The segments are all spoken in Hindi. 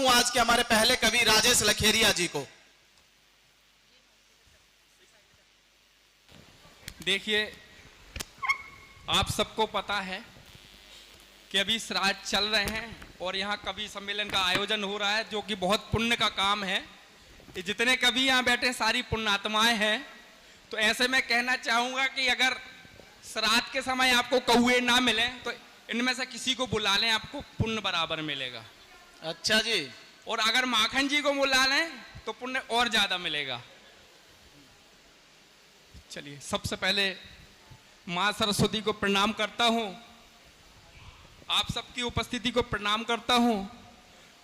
हूं आज के हमारे पहले कवि राजेश लखेरिया जी को। देखिए, आप सबको पता है कि अभी श्राद्ध चल रहे हैं और यहाँ कवि सम्मेलन का आयोजन हो रहा है, जो कि बहुत पुण्य का काम है। जितने कवि यहाँ बैठे सारी पुण्यात्माएं हैं। तो ऐसे में कहना चाहूंगा कि अगर श्राद्ध के समय आपको कौए ना मिले तो इनमें से किसी को बुला लें, आपको पुण्य बराबर मिलेगा। अच्छा जी। और अगर माखन जी को बुला लें तो पुण्य और ज्यादा मिलेगा। चलिए, सबसे पहले मां सरस्वती को प्रणाम करता हूं, आप सबकी उपस्थिति को प्रणाम करता हूं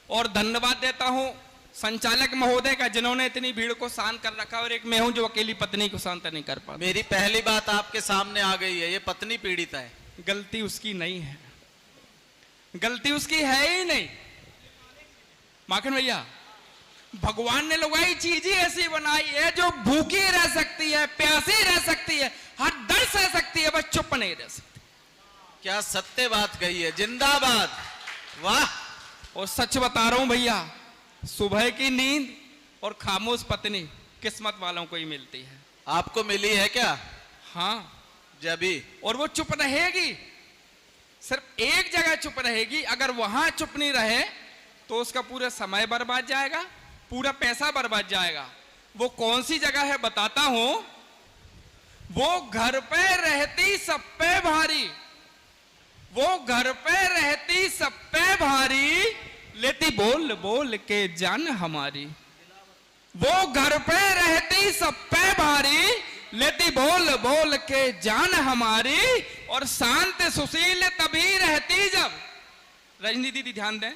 और धन्यवाद देता हूं संचालक महोदय का, जिन्होंने इतनी भीड़ को शांत कर रखा। और एक मैं हूं जो अकेली पत्नी को शांत नहीं कर पाता। मेरी पहली बात आपके सामने आ गई है, ये पत्नी पीड़ित है। गलती उसकी नहीं है, गलती उसकी है ही नहीं। माखन भैया, भगवान ने लगाई चीज ही ऐसी बनाई है जो भूखी रह सकती है, प्यासी रह सकती है, हर दर्द सह सकती है, बस चुप नहीं रह सकती। क्या सत्य बात कही है, जिंदाबाद, वाह। और सच बता रहा हूं भैया, सुबह की नींद और खामोश पत्नी किस्मत वालों को ही मिलती है। आपको मिली है क्या? हाँ, जबी। और वो चुप रहेगी, सिर्फ एक जगह चुप रहेगी। अगर वहां चुप नहीं रहे तो उसका पूरा समय बर्बाद जाएगा, पूरा पैसा बर्बाद जाएगा। वो कौन सी जगह है बताता हूं। वो घर पे रहती सब पे भारी, वो घर पे रहती सब पे भारी, लेती बोल बोल के जान हमारी। वो घर पे रहती सब पे भारी, लेती बोल बोल के जान हमारी। और शांत सुशील तभी रहती जब, रजनी दीदी ध्यान दें,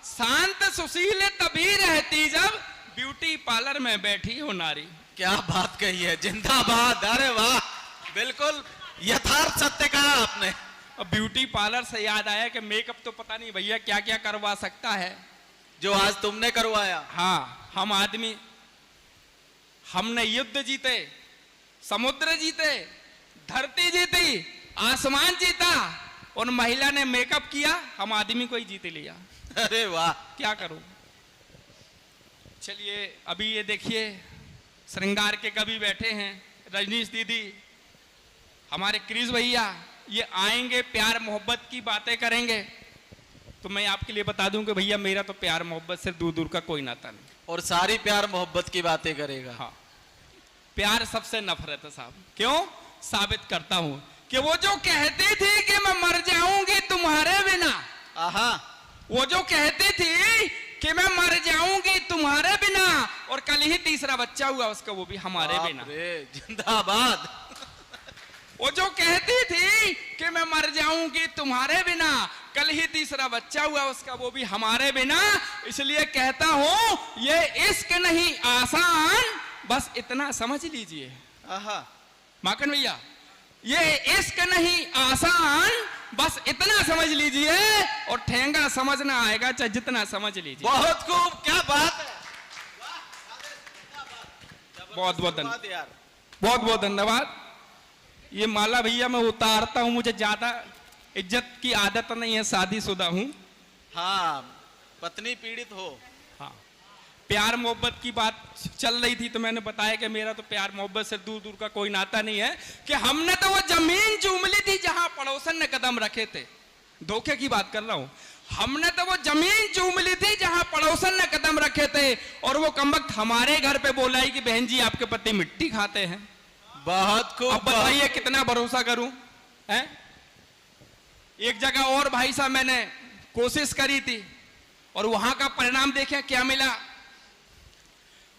शांत सुशील तभी रहती जब ब्यूटी पार्लर में बैठी हो नारी। क्या बात कही है, जिंदाबाद। अरे वाह, बिल्कुल यथार्थ सत्य कहा आपने। और ब्यूटी पार्लर से याद आया कि मेकअप तो पता नहीं भैया क्या क्या करवा सकता है, जो आज तुमने करवाया। हाँ, हम आदमी, हमने युद्ध जीते, समुद्र जीते, धरती जीती, आसमान जीता, और महिला ने मेकअप किया, हम आदमी को ही जीत लिया। अरे वाह, क्या करूं। चलिए, अभी ये देखिए श्रृंगार के कवि बैठे हैं, रजनीश दीदी, हमारे क्रिस भैया, ये आएंगे, प्यार मोहब्बत की बातें करेंगे। तो मैं आपके लिए बता दूं कि भैया मेरा तो प्यार मोहब्बत से दूर दूर का कोई नाता नहीं। और सारी प्यार मोहब्बत की बातें करेगा। हाँ, प्यार सबसे नफरत है साहब। क्यों? साबित करता हूं कि वो जो कहती थी कि मैं मर जाऊंगी तुम्हारे बिना, आहा, वो जो कहती थी कि मैं मर जाऊंगी तुम्हारे बिना, और कल ही तीसरा बच्चा हुआ उसका, वो भी हमारे बिना। जिंदाबाद। वो जो कहती थी कि मैं मर जाऊंगी तुम्हारे बिना, कल ही तीसरा बच्चा हुआ उसका, वो भी हमारे बिना। इसलिए कहता हूं ये इश्क नहीं आसान, बस इतना समझ लीजिए। आहा, माखन भैया, ये इश्क नहीं आसान, बस इतना समझ लीजिए, और ठेंगा समझना आएगा चाहे जितना समझ लीजिए। बहुत खूब, क्या बात है। बहुत बहुत धन्यवाद, बहुत बहुत धन्यवाद। ये माला भैया मैं उतारता हूं, मुझे ज्यादा इज्जत की आदत नहीं है, शादीशुदा हूं। हाँ, पत्नी पीड़ित हो। हाँ, प्यार मोहब्बत की बात चल रही थी तो मैंने बताया कि मेरा तो प्यार मोहब्बत से दूर दूर का कोई नाता नहीं है। कि हमने तो वो जमीन चूम ली थी जहां पड़ोसन ने कदम रखे थे। धोखे की बात कर रहा हूं। हमने तो वो जमीन चूम ली थी जहां पड़ोसन ने कदम रखे थे, और वो कमबख्त हमारे घर पे बोला ही कि बहन जी आपके पति मिट्टी खाते हैं। बहुत खूब। अब बताइए कितना भरोसा करूं, हैं? एक जगह और भाई साहब मैंने कोशिश करी थी, और वहां का परिणाम देखें क्या मिला।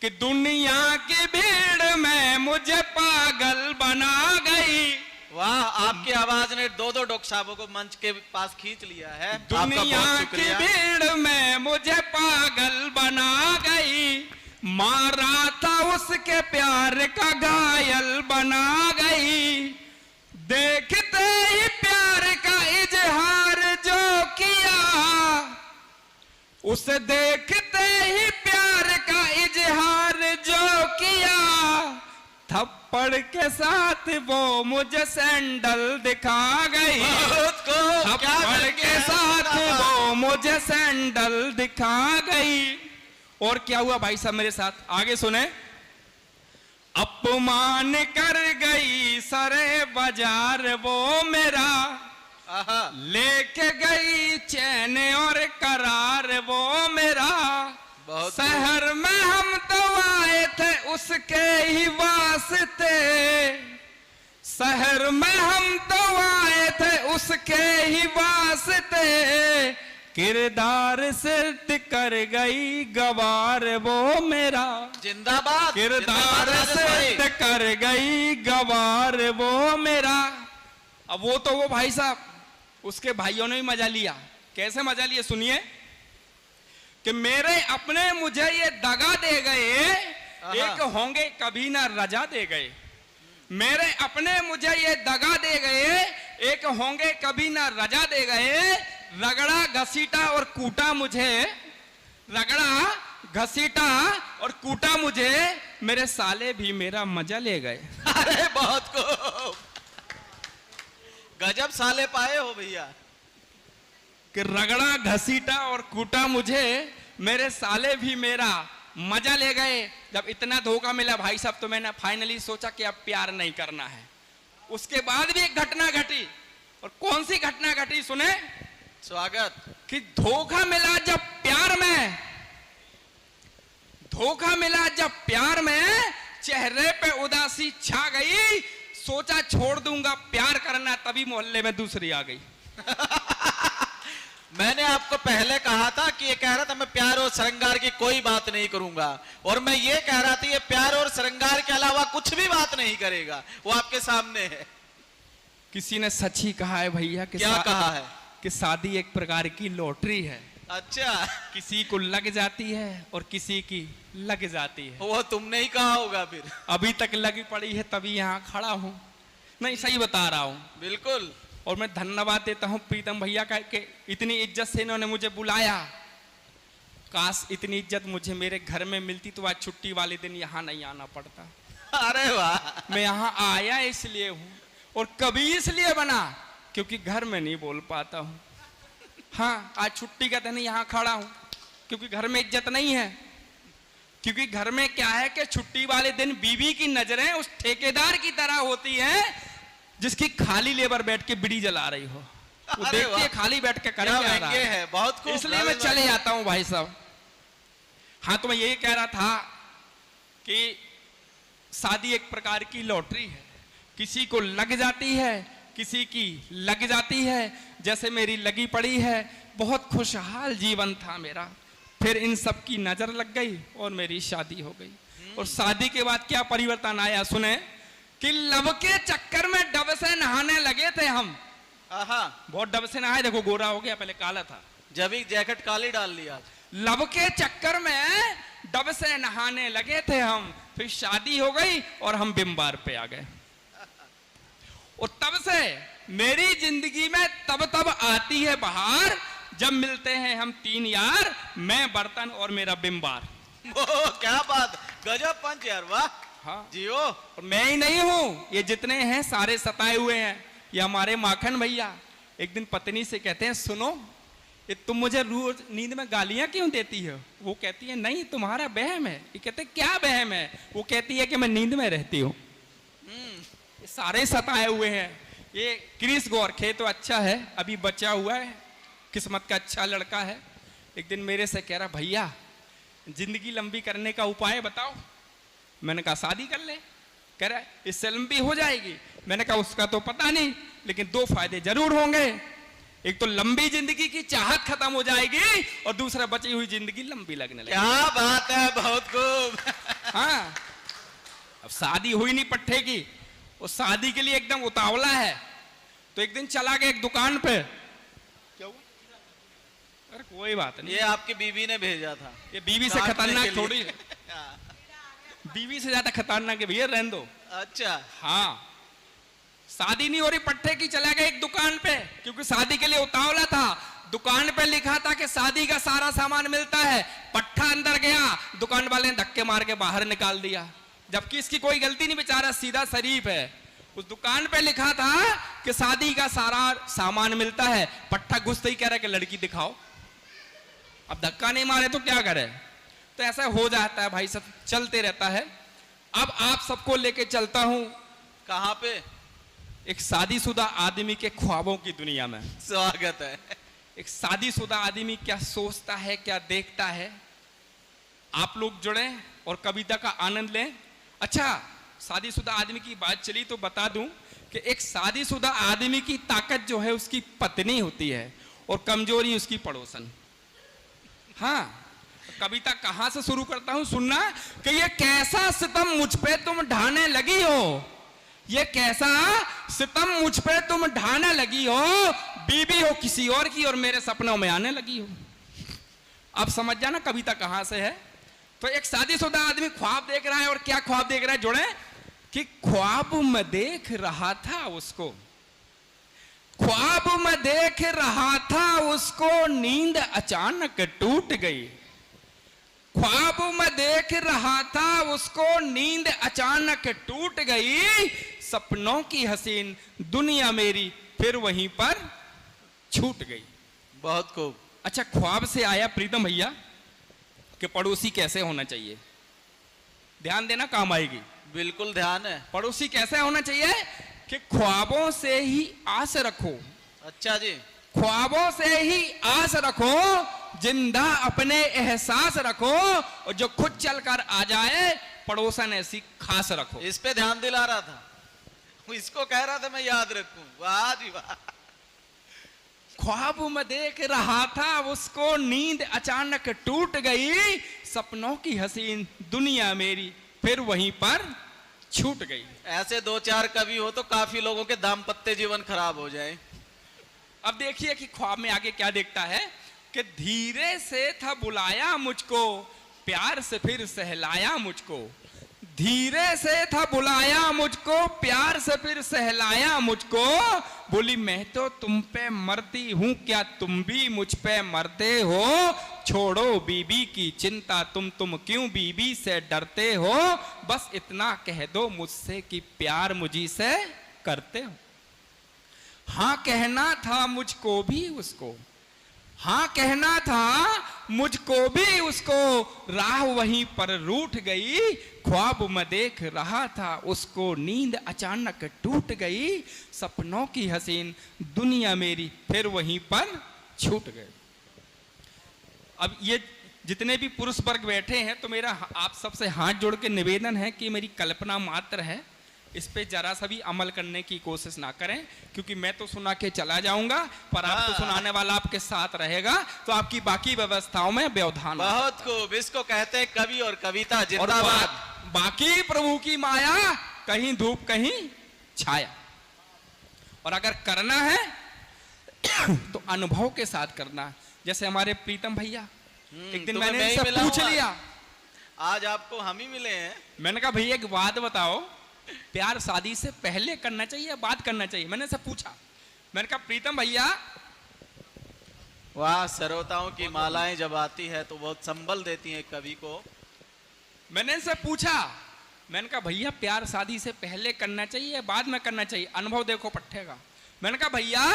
कि दुनिया की भीड़ में मुझे पागल बना गई। वाह, आपकी आवाज ने दो दो डॉक्टर साहबों को मंच के पास खींच लिया है। दुनिया की भीड़ में मुझे पागल बना गई, मारा था उसके प्यार का घायल बना गई। देखते ही प्यार का इजहार जो किया, उसे देखते ही प्यार का इजहार जो किया, थप्पड़ के साथ वो मुझे सैंडल दिखा गई, बहुत खूब, क्या थप्पड़ करके के है, साथ जिंदाबाद। वो मुझे सैंडल दिखा गई। और क्या हुआ भाई साहब मेरे साथ, आगे सुने। अपमान कर गई सरे बाजार वो मेरा, आहा, लेके गई चैन और करार वो मेरा। बहुत शहर में हम तो आए थे उसके ही वास्ते, शहर में हम तो आए थे उसके ही वास्ते, किरदार सिर्फ कर गई गवार वो मेरा, जिंदाबाद, किरदार जिंदाबाद राजेश भाई। सिर्फ कर गई गवार वो मेरा। अब वो तो वो भाई साहब उसके भाइयों ने भी मजा लिया। कैसे मजा लिया सुनिए, कि मेरे अपने मुझे ये दगा दे गए, एक होंगे कभी ना रजा दे गए। मेरे अपने मुझे ये दगा दे गए, एक होंगे कभी ना रजा दे गए। रगड़ा घसीटा और कूटा मुझे, रगड़ा घसीटा और कूटा मुझे, मेरे साले भी मेरा मजा ले गए। अरे बहुत खूब, गजब साले पाए हो भैया। कि रगड़ा घसीटा और कूटा मुझे, मेरे साले भी मेरा मजा ले गए। जब इतना धोखा मिला भाई साहब, तो मैंने फाइनली सोचा कि अब प्यार नहीं करना है। उसके बाद भी एक घटना घटी, और कौन सी घटना घटी सुने। स्वागत। कि धोखा मिला जब प्यार में, धोखा मिला जब प्यार में, चेहरे पे उदासी छा गई। सोचा छोड़ दूंगा प्यार करना, तभी मोहल्ले में दूसरी आ गई। मैंने आपको पहले कहा था कि ये कह रहा था मैं प्यार और श्रृंगार की कोई बात नहीं करूंगा, और मैं ये कह रहा था ये प्यार और श्रृंगार के अलावा कुछ भी बात नहीं करेगा। वो आपके सामने है। किसी ने सच ही कहा है भैया कि क्या कहा है? कि शादी एक प्रकार की लॉटरी है। अच्छा, किसी को लग जाती है और किसी की लग जाती है। वो तुमने ही कहा होगा फिर। अभी तक लगी पड़ी है, तभी यहाँ खड़ा हूँ। नहीं, सही बता रहा हूँ। बिल्कुल। और मैं धन्यवाद देता हूँ प्रीतम भैया का, कि इतनी इज्जत से इन्होंने मुझे बुलाया। काश इतनी इज्जत मुझे मेरे घर में मिलती तो आज छुट्टी वाले दिन यहाँ नहीं आना पड़ता। अरे वाह, मैं यहाँ आया इसलिए हूँ, और कभी इसलिए बना क्योंकि घर में नहीं बोल पाता हूँ। हाँ, आज छुट्टी का दिन यहाँ खड़ा हूँ क्योंकि घर में इज्जत नहीं है। क्योंकि घर में क्या है कि छुट्टी वाले दिन बीवी की नजरें उस ठेकेदार की तरह होती हैं जिसकी खाली लेबर बैठ के बीड़ी जला रही हो। वो अरे देखती है वाह, खाली बैठ के क्या करे जा रहा व्यंग्य है, बहुत खूब। इसलिए मैं चले जाता हूँ भाई साहब। हाँ, तो मैं यही कह रहा था कि शादी एक प्रकार की लॉटरी है। किसी को लग जाती है, किसी की लग जाती है। जैसे मेरी लगी पड़ी है, बहुत खुशहाल जीवन था मेरा। फिर इन सब की नजर लग गई और मेरी शादी हो गई। और शादी के बाद क्या परिवर्तन आया सुने, कि लव के चक्कर में डब से नहाने लगे थे हम। बहुत डब से नहाए, देखो गोरा हो गया, पहले काला था। जब ही जैकेट काली डाल लिया। लव के चक्कर में डब से नहाने लगे थे हम, फिर शादी हो गई और हम बिम्बार पे आ गए। और तब से मेरी जिंदगी में तब तब आती है बहार, जब मिलते हैं हम तीन यार, मैं बर्तन और मेरा बिम्बार। क्या बात, गजब पंच यार, वाह। हाँ, जियो। और मैं ही नहीं हूं, ये जितने हैं सारे सताए हुए हैं। ये हमारे माखन भैया एक दिन पत्नी से कहते हैं, सुनो ये तुम मुझे रोज नींद में गालियां क्यों देती हो। वो कहती है नहीं, तुम्हारा बहम है। ये कहते क्या बहम है। वो कहती है कि मैं नींद में रहती हूँ। ये सारे सताए हुए हैं। ये क्रिस गोरखे तो अच्छा है, अभी बचा हुआ है, किस्मत का अच्छा लड़का है। एक दिन मेरे से कह रहा, भैया जिंदगी लंबी करने का उपाय बताओ। मैंने कहा शादी कर ले। कह रहा इससे लंबी हो जाएगी। मैंने कहा उसका तो पता नहीं, लेकिन दो फायदे जरूर होंगे। एक तो लंबी जिंदगी की चाहत खत्म हो जाएगी, और दूसरा बची हुई जिंदगी लंबी लगने लगेगी। क्या बात है, बहुत खूब। हाँ, अब शादी हुई नहीं पट्टे की, वो शादी के लिए एकदम उतावला है। तो एक दिन चला गया एक दुकान पे। क्या हुआ? अरे कोई बात नहीं, ये आपकी बीवी ने भेजा था। ये बीवी से काटने के खतरनाक लिए। थोड़ी है। बीवी से ज्यादा खतरनाक है भैया, रहने दो। अच्छा, हाँ, शादी नहीं हो रही पट्टे की, चला गया एक दुकान पे, क्योंकि शादी के लिए उतावला था। दुकान पे लिखा था कि शादी का सारा सामान मिलता है। पट्टा अंदर गया, दुकान वाले ने धक्के मार के बाहर निकाल दिया। जबकि इसकी कोई गलती नहीं, बेचारा सीधा शरीफ है। उस दुकान पे लिखा था कि शादी का सारा सामान मिलता है, पट्टा घुसते ही कह रहा है कि लड़की दिखाओ। अब धक्का नहीं मारे तो क्या करे। तो ऐसा हो जाता है भाई, सब चलते रहता है। अब आप सबको लेके चलता हूं कहां पे? एक शादीशुदा आदमी के ख्वाबों की दुनिया में। स्वागत है। एक शादीशुदा आदमी क्या सोचता है, क्या देखता है, आप लोग जुड़े और कविता का आनंद लें। अच्छा, शादीशुदा आदमी की बात चली तो बता दूं कि एक शादीशुदा आदमी की ताकत जो है उसकी पत्नी होती है और कमजोरी उसकी पड़ोसन। हाँ, कविता कहां से शुरू करता हूं, सुनना कि ये कैसा सितम मुझ पे तुम ढाने लगी हो, ये कैसा सितम मुझ पे तुम ढाने लगी हो, बीबी हो किसी और की और मेरे सपनों में आने लगी हो। अब समझ जाना कविता कहां से है। तो एक शादीशुदा आदमी ख्वाब देख रहा है, और क्या ख्वाब देख रहा है जोड़े, कि ख्वाब में देख रहा था उसको, ख्वाब में देख रहा था उसको, नींद अचानक टूट गई। ख्वाब में देख रहा था उसको, नींद अचानक टूट गई। सपनों की हसीन दुनिया मेरी फिर वहीं पर छूट गई। बहुत खूब। अच्छा, ख्वाब से आया प्रीतम भैया कि पड़ोसी कैसे होना चाहिए। ध्यान देना, काम आएगी। बिल्कुल ध्यान है। पड़ोसी कैसे होना चाहिए कि ख्वाबों से ही आस रखो। अच्छा जी। ख्वाबों से ही आस रखो, जिंदा अपने एहसास रखो, और जो खुद चलकर आ जाए पड़ोसन ऐसी खास रखो। इस पे ध्यान दिला रहा था, इसको कह रहा था मैं याद रखूं। वाह जी वाह। ख्वाब में देख रहा था उसको, नींद अचानक टूट गई। सपनों की हसीन दुनिया मेरी फिर वहीं पर छूट गई। ऐसे दो चार कवि हो तो काफी लोगों के दाम्पत्य जीवन खराब हो जाए। अब देखिए कि ख्वाब में आगे क्या देखता है कि धीरे से था बुलाया मुझको, प्यार से फिर सहलाया मुझको। धीरे से था बुलाया मुझको, प्यार से फिर सहलाया मुझको। बोली मैं तो तुम पे मरती हूं, क्या तुम भी मुझ पे मरते हो। छोड़ो बीबी की चिंता, तुम क्यों बीबी से डरते हो। बस इतना कह दो मुझसे कि प्यार मुझी से करते हो। हाँ कहना था मुझको भी उसको, हाँ कहना था मुझको भी उसको। राह वहीं पर रूठ गई, ख्वाब में देख रहा था उसको, नींद अचानक टूट गई। सपनों की हसीन दुनिया मेरी फिर वहीं पर छूट गई। अब ये जितने भी पुरुष वर्ग बैठे हैं, तो मेरा आप सबसे हाथ जोड़ के निवेदन है कि मेरी कल्पना मात्र है, इस पे जरा सा भी अमल करने की कोशिश ना करें, क्योंकि मैं तो सुना के चला जाऊंगा, पर आपको सुनाने वाला आपके साथ रहेगा, तो आपकी बाकी व्यवस्थाओं में व्यवधान। बहुत खूब, इसको कहते हैं कवि और कविता जिंदाबाद। बाकी प्रभु की माया, कहीं धूप कहीं छाया। और अगर करना है तो अनुभव के साथ करना। जैसे हमारे प्रीतम भैया, एक दिन मैंने इनसे पूछ लिया, आज आपको हम ही मिले हैं। मैंने कहा भैया एक बात बताओ, प्यार शादी से पहले करना चाहिए या बाद करना चाहिए। मैंने से पूछा, मैंने कहा प्रीतम भैया। वाह, सरोताओं की मालाएं जब आती है तो बहुत संबल देती हैं कवि को। मैंने से पूछा, मैंने कहा भैया प्यार शादी से पहले करना चाहिए या बाद में करना चाहिए। अनुभव देखो पट्टे का। मैंने कहा भैया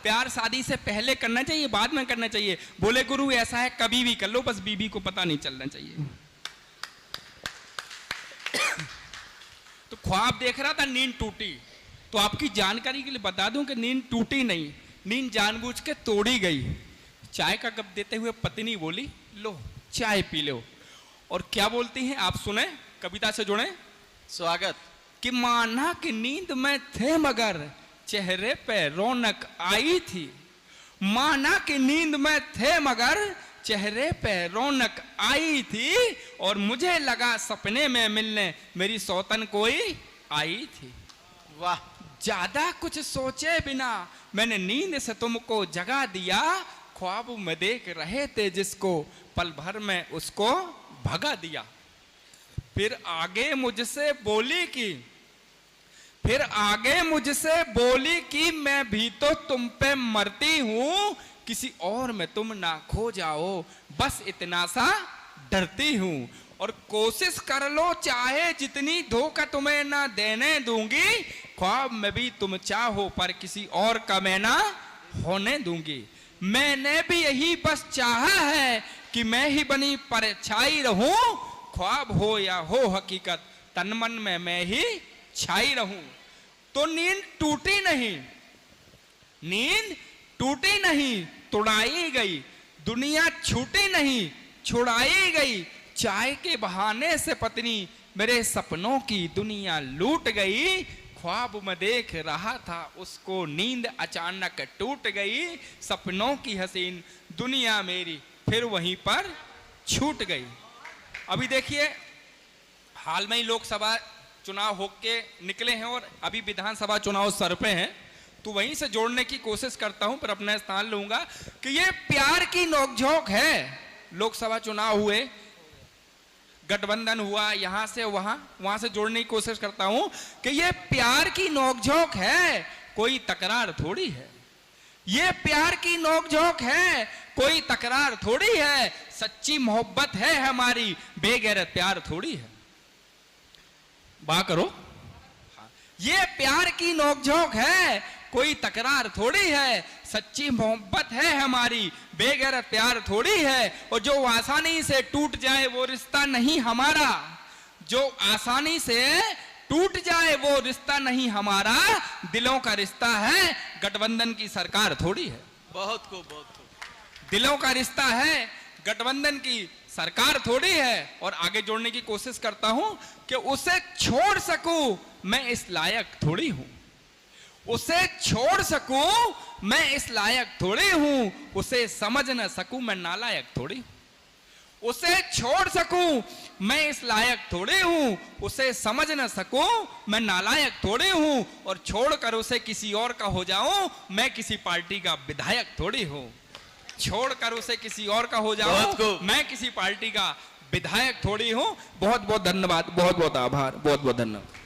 प्यार शादी से पहले करना चाहिए बाद में करना चाहिए। बोले गुरु ऐसा है कभी भी कर लो, बस बीबी को पता नहीं चलना चाहिए। तो ख्वाब देख रहा था, नींद टूटी। तो आपकी जानकारी के लिए बता दूं कि नींद टूटी नहीं, नींद जानबूझ के तोड़ी गई। चाय का कप देते हुए पत्नी बोली, लो चाय पी लो। और क्या बोलती हैं आप सुने, कविता से जुड़े। स्वागत। कि माना कि नींद में थे मगर चेहरे पे रौनक आई थी। माना कि नींद में थे मगर चेहरे पे रौनक आई थी। और मुझे लगा सपने में मिलने मेरी सौतन कोई आई थी। वाह। ज्यादा कुछ सोचे बिना मैंने नींद से तुमको जगा दिया। ख्वाब में देख रहे थे जिसको, पल भर में उसको भगा दिया। फिर आगे मुझसे बोली कि, फिर आगे मुझसे बोली कि मैं भी तो तुम पे मरती हूं, किसी और में तुम ना खो जाओ, बस इतना सा डरती हूं। और कोशिश कर लो चाहे जितनी, धोखा तुम्हें ना देने दूंगी, ख्वाब में भी तुम चाहो पर किसी और का मैं ना होने दूंगी। मैंने भी यही बस चाहा है कि मैं ही बनी परछाई रहूं, ख्वाब हो या हो हकीकत तन मन में मैं ही छाई रहूं। तो नींद टूटी नहीं, नींद टूटी नहीं, तुड़ाई गई, दुनिया छूटी नहीं, छुड़ाई गई, चाय के बहाने से पत्नी मेरे सपनों की दुनिया लूट गई, ख्वाब में देख रहा था उसको नींद अचानक टूट गई, सपनों की हसीन दुनिया मेरी फिर वहीं पर छूट गई। अभी देखिए हाल में ही लोकसभा चुनाव होके निकले हैं और अभी विधानसभा चुनाव सर पे हैं, तो वहीं से जोड़ने की कोशिश करता हूं पर अपना स्थान लूंगा कि ये प्यार की नोकझोंक है। लोकसभा चुनाव हुए, गठबंधन हुआ, यहां से वहां से जोड़ने की कोशिश करता हूं कि ये प्यार की नोकझोंक है, कोई तकरार थोड़ी है। ये प्यार की नोकझोंक है, कोई तकरार थोड़ी है, सच्ची मोहब्बत है हमारी, बेगैरत प्यार थोड़ी है। बा करो। ये प्यार की नोकझोंक है, कोई तकरार थोड़ी है, सच्ची मोहब्बत है हमारी, बेगैरत प्यार थोड़ी है। और जो आसानी से टूट जाए वो रिश्ता नहीं हमारा, जो आसानी से टूट जाए वो रिश्ता नहीं हमारा, दिलों का रिश्ता है, गठबंधन की सरकार थोड़ी है। बहुत खूब, बहुत खूब। दिलों का रिश्ता है, गठबंधन की सरकार थोड़ी है। और आगे जोड़ने की कोशिश करता हूं कि उसे छोड़ सकूं मैं इस लायक थोड़ी हूं, उसे छोड़ सकूं मैं इस लायक थोड़ी हूं, उसे समझ न सकूं मैं नालायक थोड़ी हूं, उसे छोड़ सकूं मैं इस लायक थोड़ी हूं, उसे समझ न सकूं मैं नालायक थोड़ी हूं, और छोड़कर उसे किसी और का हो जाऊं मैं किसी पार्टी का विधायक थोड़ी हूं, छोड़कर उसे किसी और का हो जाऊं मैं किसी पार्टी का विधायक थोड़ी हूं। बहुत बहुत धन्यवाद, बहुत बहुत आभार, बहुत बहुत धन्यवाद।